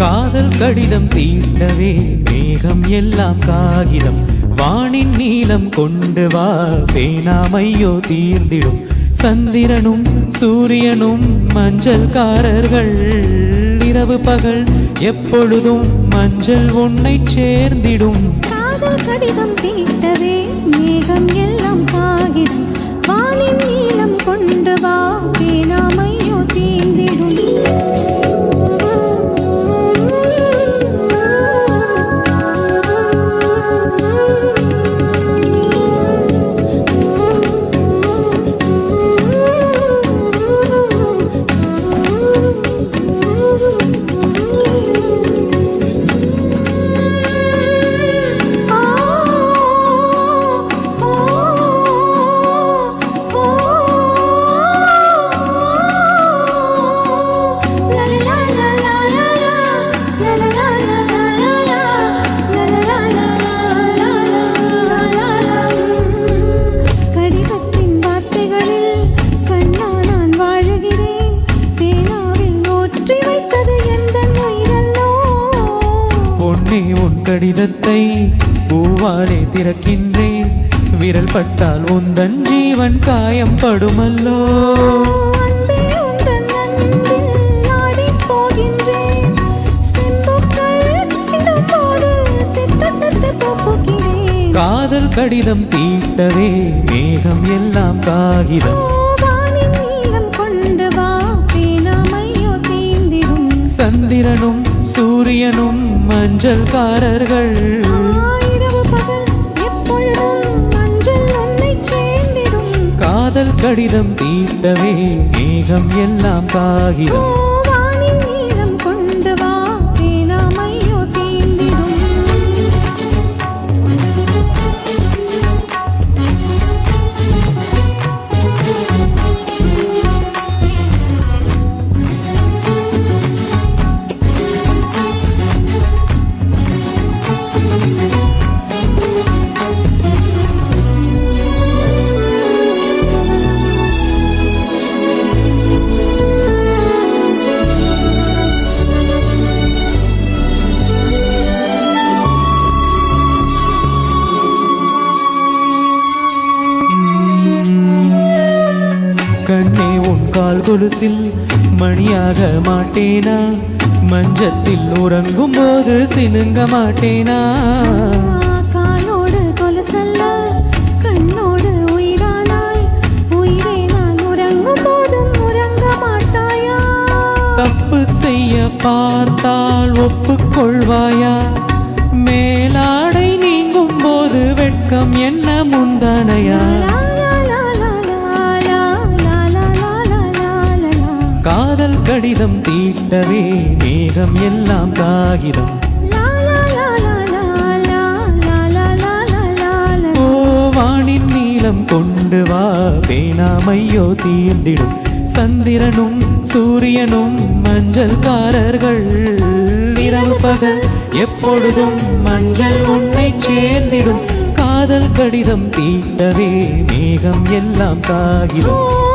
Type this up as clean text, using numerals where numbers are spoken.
காதல் கடிதம் தீட்டவே மேகம் எல்லாம் காகிதம் வானின் நீலம் கொண்டு வா பேனாமையோ தீர்ந்திடும் சந்திரனும் சூரியனும் மஞ்சள்காரர்கள் இரவு பகல் எப்பொழுதும் மஞ்சள் உன்னை சேர்ந்திடும் காதல் கடிதம் தீட்டவே மேகம் எல்லாம் காகிதம் வானின் நீலம் கொண்டு வா பேனாமையோ தீர்ந்திடும் உன் கடிதத்தை பூவாலே திறக்கின்றேன் விரல் பட்டால் உந்தன் ஜீவன் காயம் படுமல்லோ காதல் கடிதம் தீட்டவே மேகம் எல்லாம் காகிதம் சந்திரனும் சூரியனும் மஞ்சள்காரர்கள் காதல் கடிதம் தீட்டவே மேகம் எல்லாம் காகிதம் கண்ணே உன் கால் கொலுசில் மணியாக மாட்டேனா மஞ்சத்தில் உறங்கும் போது சினுங்க மாட்டேனா காலோடு கொலுசல்ல கண்ணோடு உயிரானாய் உயிரே நான் உறங்கும் போதும் உறங்க மாட்டாயா தப்பு செய்ய பார்த்தால் ஒப்புக்கொள்வாயா மேலாடை நீங்கும் போது வெட்கம் என்ன முந்தானையா காதல் கடிதம் தீட்டவே மேகம் எல்லாம் காகிதம் ஓ வானின் நீலம் கொண்டு வா பேனாமையோ தீர்ந்திடும் சந்திரனும் சூரியனும் மஞ்சள்காரர்கள் இரவு பகல் எப்பொழுதும் மஞ்சள் உன்னை சேர்ந்திடும் காதல் கடிதம் தீட்டவே மேகம் எல்லாம் காகிதம்